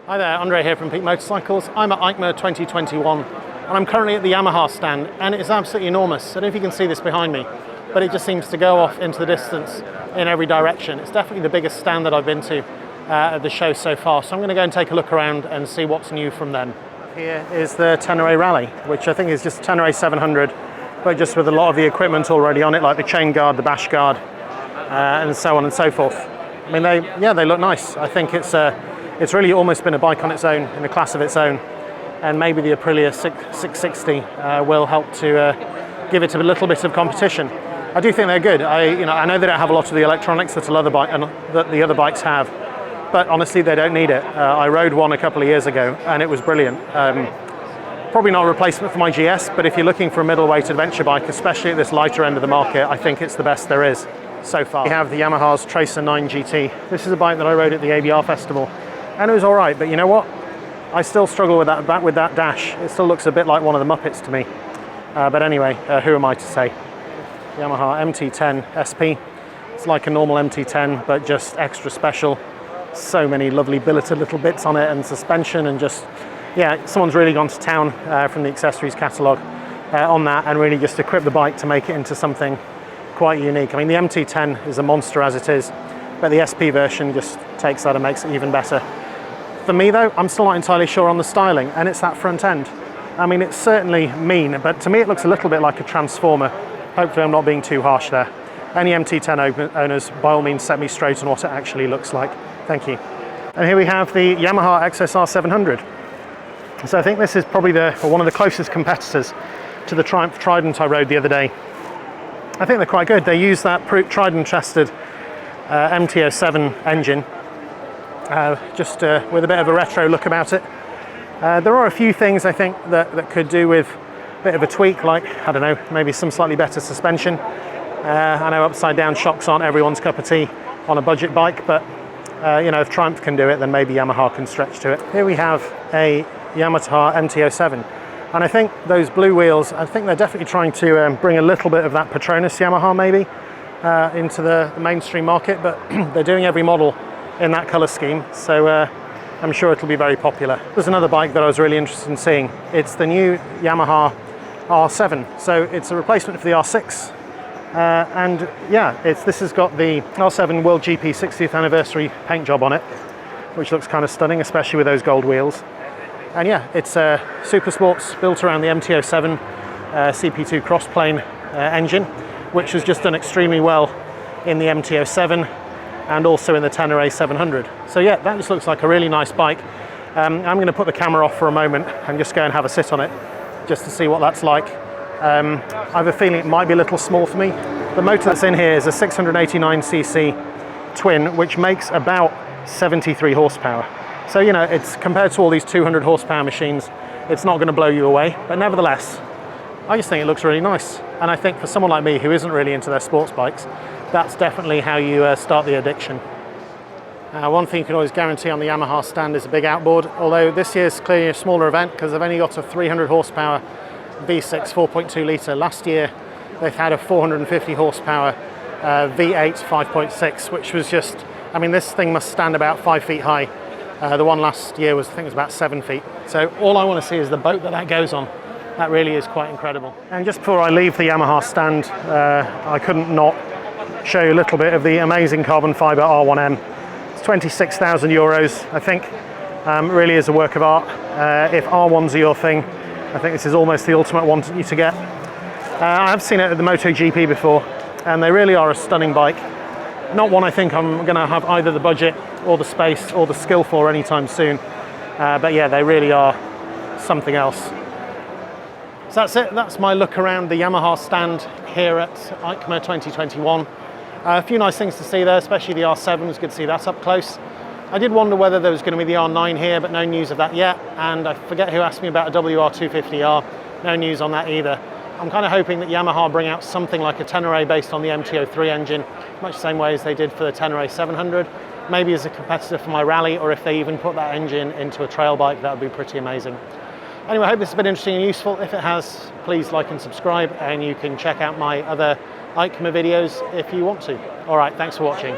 Hi there, Andre here from Peak Motorcycles. I'm at EICMA 2021 and I'm currently at the Yamaha stand, and it's absolutely enormous. I don't know if you can see this behind me, but it just seems to go off into the distance in every direction. It's definitely the biggest stand that I've been to at the show so far, so I'm going to go and take a look around and see what's new from them. Here is the Tenere Rally, which I think is just Tenere 700, but just with a lot of the equipment already on it, like the chain guard, the bash guard, and so on and so forth. I mean, they look nice. I think it's really almost been a bike on its own, in a class of its own, and maybe the Aprilia 660 will help to give it a little bit of competition. I do think they're good. I know they don't have a lot of the electronics that the other bikes have, but honestly they don't need it. I rode one a couple of years ago and it was brilliant. Probably not a replacement for my GS, but if you're looking for a middleweight adventure bike, especially at this lighter end of the market, I think it's the best there is so far. We have the Yamaha's Tracer 9 GT. This is a bike that I rode at the ABR festival, and it was all right, but you know what? I still struggle with that dash. It still looks a bit like one of the Muppets to me. But anyway, who am I to say? Yamaha MT10 SP. It's like a normal MT10, but just extra special. So many lovely billeted little bits on it, and suspension, and just, yeah, someone's really gone to town from the accessories catalogue on that, and really just equipped the bike to make it into something quite unique. I mean, the MT10 is a monster as it is, but the SP version just takes that and makes it even better. For me though, I'm still not entirely sure on the styling, and it's that front end. I mean, it's certainly mean, but to me it looks a little bit like a transformer. Hopefully I'm not being too harsh there. Any MT10 owners, by all means, set me straight on what it actually looks like. Thank you. And here we have the Yamaha XSR 700. So I think this is probably one of the closest competitors to the Triumph Trident I rode the other day. I think they're quite good. They use that tried and tested MT07 engine, just with a bit of a retro look about it. There are a few things I think that could do with a bit of a tweak, like, I don't know, maybe some slightly better suspension. I know upside down shocks aren't everyone's cup of tea on a budget bike, but you know, if Triumph can do it, then maybe Yamaha can stretch to it. Here we have a Yamaha MT07, and I think those blue wheels, I think they're definitely trying to bring a little bit of that Petronas Yamaha maybe into the mainstream market, but they're doing every model in that colour scheme, so I'm sure it'll be very popular. There's another bike that I was really interested in seeing. It's the new Yamaha R7, so it's a replacement for the R6. And yeah, this has got the R7 World GP 60th anniversary paint job on it, which looks kind of stunning, especially with those gold wheels. And yeah, it's a super sports built around the MT07 CP2 crossplane engine, which has just done extremely well in the MT07 and also in the Tenere 700. So yeah, that just looks like a really nice bike. I'm going to put the camera off for a moment and just go and have a sit on it, just to see what that's like. I have a feeling it might be a little small for me. The motor that's in here is a 689cc twin, which makes about 73 horsepower. So, you know, it's compared to all these 200 horsepower machines, it's not going to blow you away. But nevertheless, I just think it looks really nice. And I think for someone like me who isn't really into their sports bikes, that's definitely how you start the addiction. One thing you can always guarantee on the Yamaha stand is a big outboard, although this year's clearly a smaller event because they've only got a 300 horsepower V6 4.2 litre. Last year they've had a 450 horsepower V8 5.6, which was just, I mean, this thing must stand about 5 feet high. The one last year was, I think it was about 7 feet. So all I want to see is the boat that goes on. That really is quite incredible. And just before I leave the Yamaha stand, I couldn't not show you a little bit of the amazing carbon fibre R1M. It's 26,000 euros, I think. Really is a work of art. If R1s are your thing, I think this is almost the ultimate one for you to get. I have seen it at the MotoGP before, and they really are a stunning bike. Not one I think I'm going to have either the budget or the space or the skill for anytime soon. But yeah, they really are something else. So that's it. That's my look around the Yamaha stand here at EICMA 2021. A few nice things to see there, especially the R7. It was good to see that up close. I did wonder whether there was going to be the R9 here, but no news of that yet. And I forget who asked me about a WR250R. No news on that either. I'm kind of hoping that Yamaha bring out something like a Tenere based on the MT03 engine, much the same way as they did for the Tenere 700. Maybe as a competitor for my rally, or if they even put that engine into a trail bike, that would be pretty amazing. Anyway, I hope this has been interesting and useful. If it has, please like and subscribe, and you can check out my other EICMA videos if you want to. All right, thanks for watching.